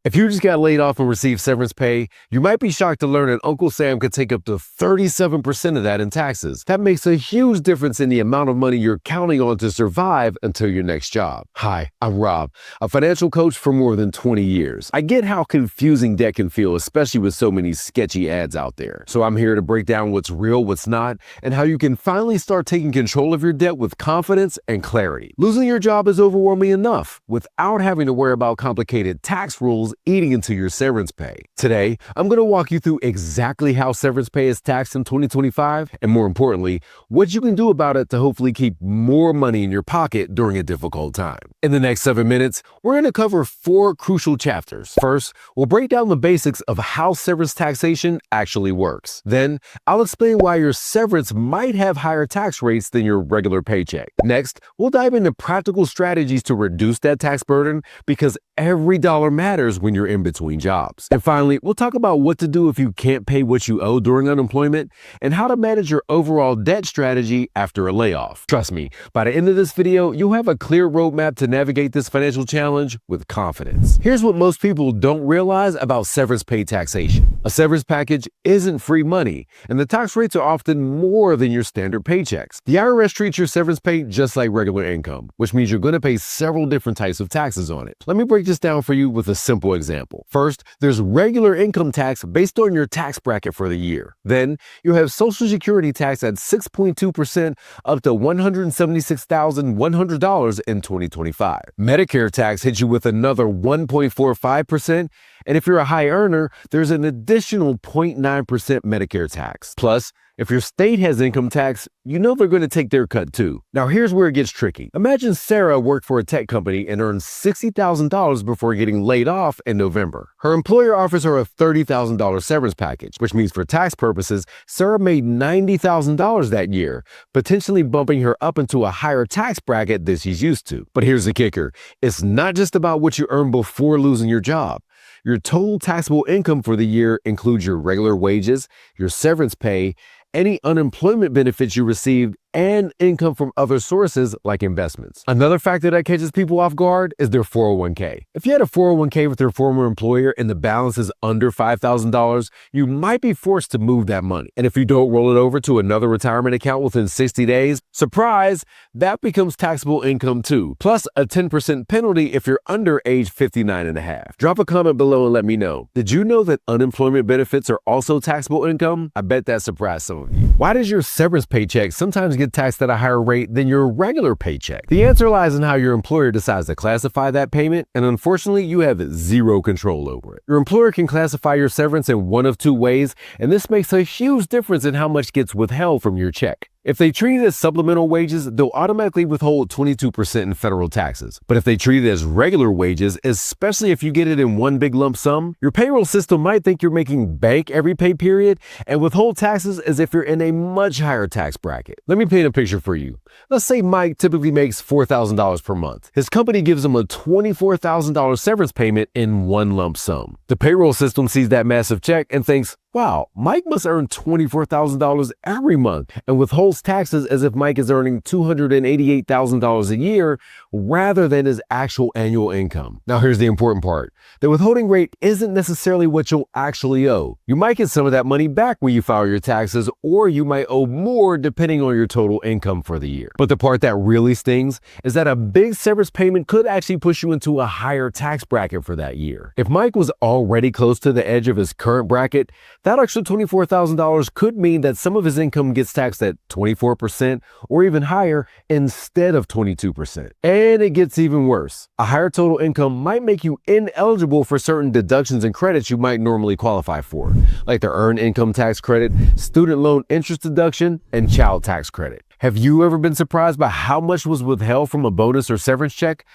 If you just got laid off and received severance pay, you might be shocked to learn that Uncle Sam could take up to 37% of that in taxes. That makes a huge difference in the amount of money you're counting on to survive until your next job. Hi, I'm Rob, a financial coach for more than 20 years. I get how confusing debt can feel, especially with so many sketchy ads out there. So I'm here to break down what's real, what's not, and how you can finally start taking control of your debt with confidence and clarity. Losing your job is overwhelming enough without having to worry about complicated tax rules eating into your severance pay. Today, I'm going to walk you through exactly how severance pay is taxed in 2025, and more importantly, what you can do about it to hopefully keep more money in your pocket during a difficult time. In the next 7 minutes, we're going to cover 4 crucial chapters. First, we'll break down the basics of how severance taxation actually works. Then, I'll explain why your severance might have higher tax rates than your regular paycheck. Next, we'll dive into practical strategies to reduce that tax burden, because every dollar matters when you're in between jobs. And finally, we'll talk about what to do if you can't pay what you owe during unemployment and how to manage your overall debt strategy after a layoff. Trust me, by the end of this video, you'll have a clear roadmap to navigate this financial challenge with confidence. Here's what most people don't realize about severance pay taxation. A severance package isn't free money, and the tax rates are often more than your standard paychecks. The IRS treats your severance pay just like regular income, which means you're going to pay several different types of taxes on it. Let me break this down for you with a simple example. First, there's regular income tax based on your tax bracket for the year. Then, you have Social Security tax at 6.2% up to $176,100 in 2025. Medicare tax hits you with another 1.45%, and if you're a high earner, there's an additional 0.9% Medicare tax. Plus, if your state has income tax, you know they're going to take their cut too. Now here's where it gets tricky. Imagine Sarah worked for a tech company and earned $60,000 before getting laid off in November. Her employer offers her a $30,000 severance package, which means for tax purposes, Sarah made $90,000 that year, potentially bumping her up into a higher tax bracket than she's used to. But here's the kicker. It's not just about what you earn before losing your job. Your total taxable income for the year includes your regular wages, your severance pay, any unemployment benefits you received, and income from other sources like investments. Another factor that catches people off guard is their 401k. If you had a 401k with your former employer and the balance is under $5,000, you might be forced to move that money. And if you don't roll it over to another retirement account within 60 days, surprise, that becomes taxable income too, plus a 10% penalty if you're under age 59 and a half. Drop a comment below and let me know. Did you know that unemployment benefits are also taxable income? I bet that surprised some of you. Why does your severance paycheck sometimes get taxed at a higher rate than your regular paycheck? The answer lies in how your employer decides to classify that payment, and unfortunately, you have zero control over it. Your employer can classify your severance in one of 2 ways, and this makes a huge difference in how much gets withheld from your check. If they treat it as supplemental wages, they'll automatically withhold 22% in federal taxes. But if they treat it as regular wages, especially if you get it in one big lump sum, your payroll system might think you're making bank every pay period and withhold taxes as if you're in a much higher tax bracket. Let me paint a picture for you. Let's say Mike typically makes $4,000 per month. His company gives him a $24,000 severance payment in one lump sum. The payroll system sees that massive check and thinks, wow, Mike must earn $24,000 every month, and withholds taxes as if Mike is earning $288,000 a year rather than his actual annual income. Now here's the important part. The withholding rate isn't necessarily what you'll actually owe. You might get some of that money back when you file your taxes, or you might owe more depending on your total income for the year. But the part that really stings is that a big severance payment could actually push you into a higher tax bracket for that year. If Mike was already close to the edge of his current bracket, that extra $24,000 could mean that some of his income gets taxed at 24% or even higher instead of 22%. And it gets even worse. A higher total income might make you ineligible for certain deductions and credits you might normally qualify for, like the earned income tax credit, student loan interest deduction, and child tax credit. Have you ever been surprised by how much was withheld from a bonus or severance check?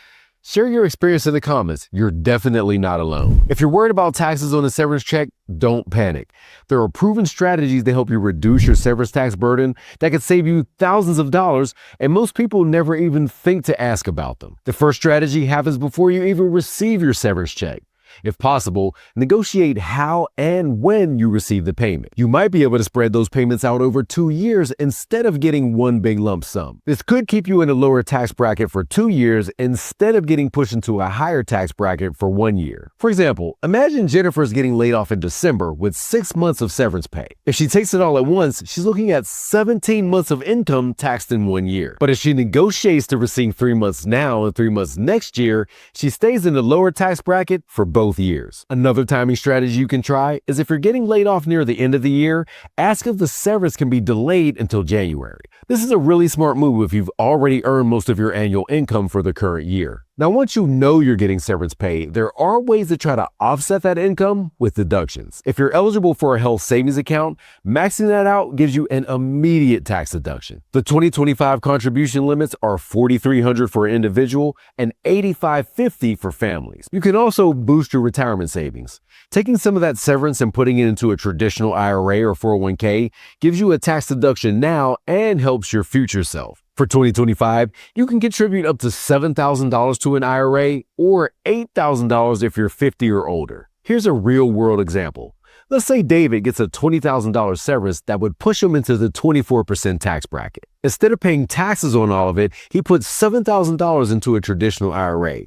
Share your experience in the comments. You're definitely not alone. If you're worried about taxes on a severance check, don't panic. There are proven strategies to help you reduce your severance tax burden that could save you thousands of dollars, and most people never even think to ask about them. The first strategy happens before you even receive your severance check. If possible, negotiate how and when you receive the payment. You might be able to spread those payments out over 2 years instead of getting one big lump sum. This could keep you in a lower tax bracket for 2 years instead of getting pushed into a higher tax bracket for 1 year. For example, imagine Jennifer's getting laid off in December with 6 months of severance pay. If she takes it all at once, she's looking at 17 months of income taxed in 1 year. But if she negotiates to receive 3 months now and 3 months next year, she stays in the lower tax bracket for both years. Another timing strategy you can try is if you're getting laid off near the end of the year, ask if the severance can be delayed until January. This is a really smart move if you've already earned most of your annual income for the current year. Now, once you know you're getting severance pay, there are ways to try to offset that income with deductions. If you're eligible for a health savings account, maxing that out gives you an immediate tax deduction. The 2025 contribution limits are $4,300 for an individual and $8,550 for families. You can also boost your retirement savings. Taking some of that severance and putting it into a traditional IRA or 401k gives you a tax deduction now and helps your future self. For 2025, you can contribute up to $7,000 to an IRA or $8,000 if you're 50 or older. Here's a real-world example. Let's say David gets a $20,000 severance that would push him into the 24% tax bracket. Instead of paying taxes on all of it, he puts $7,000 into a traditional IRA.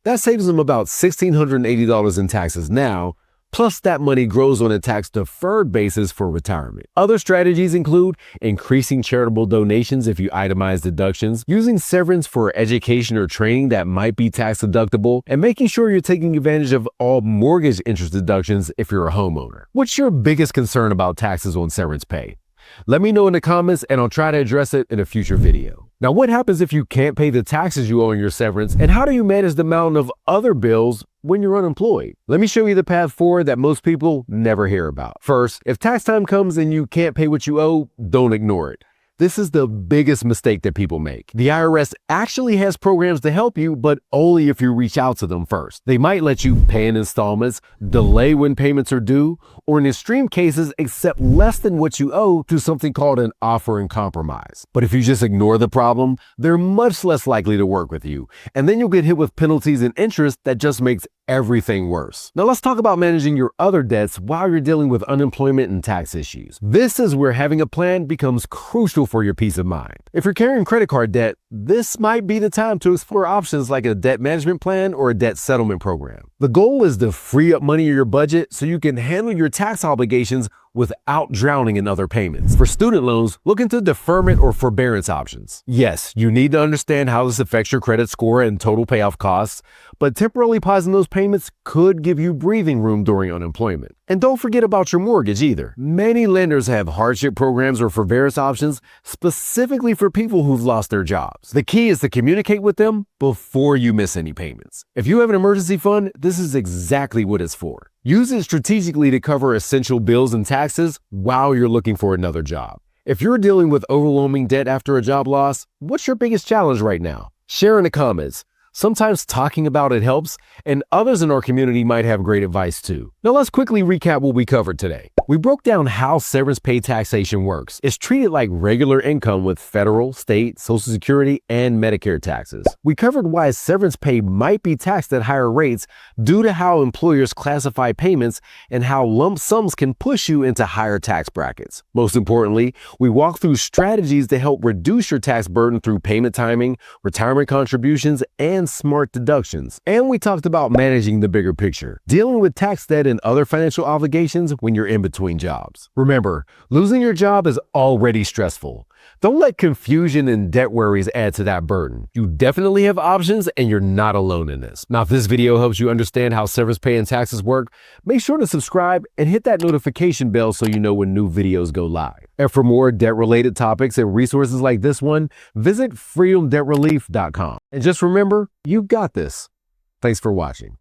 That saves him about $1,680 in taxes now, plus that money grows on a tax-deferred basis for retirement. Other strategies include increasing charitable donations if you itemize deductions, using severance for education or training that might be tax deductible, and making sure you're taking advantage of all mortgage interest deductions if you're a homeowner. What's your biggest concern about taxes on severance pay? Let me know in the comments and I'll try to address it in a future video. Now, what happens if you can't pay the taxes you owe on your severance, and how do you manage the mountain of other bills when you're unemployed? Let me show you the path forward that most people never hear about. First, if tax time comes and you can't pay what you owe, don't ignore it. This is the biggest mistake that people make. The IRS actually has programs to help you, but only if you reach out to them first. They might let you pay in installments, delay when payments are due, or in extreme cases, accept less than what you owe through something called an offer in compromise. But if you just ignore the problem, they're much less likely to work with you. And then you'll get hit with penalties and interest that just makes everything worse. Now let's talk about managing your other debts while you're dealing with unemployment and tax issues. This is where having a plan becomes crucial for your peace of mind. If you're carrying credit card debt, this might be the time to explore options like a debt management plan or a debt settlement program. The goal is to free up money in your budget so you can handle your tax obligations without drowning in other payments. For student loans, look into deferment or forbearance options. Yes, you need to understand how this affects your credit score and total payoff costs, but temporarily pausing those payments could give you breathing room during unemployment. And don't forget about your mortgage either. Many lenders have hardship programs or forbearance options specifically for people who've lost their jobs. The key is to communicate with them before you miss any payments. If you have an emergency fund, this is exactly what it's for. Use it strategically to cover essential bills and taxes while you're looking for another job. If you're dealing with overwhelming debt after a job loss, what's your biggest challenge right now? Share in the comments. Sometimes talking about it helps, and others in our community might have great advice too. Now let's quickly recap what we covered today. We broke down how severance pay taxation works. It's treated like regular income with federal, state, Social Security, and Medicare taxes. We covered why severance pay might be taxed at higher rates due to how employers classify payments and how lump sums can push you into higher tax brackets. Most importantly, we walked through strategies to help reduce your tax burden through payment timing, retirement contributions, and smart deductions. And we talked about managing the bigger picture, dealing with tax debt and other financial obligations when you're in between jobs. Remember, losing your job is already stressful. Don't let confusion and debt worries add to that burden. You definitely have options and you're not alone in this. Now, if this video helps you understand how severance pay and taxes work, make sure to subscribe and hit that notification bell so you know when new videos go live. And for more debt-related topics and resources like this one, visit freedomdebtrelief.com. And just remember, you've got this. Thanks for watching.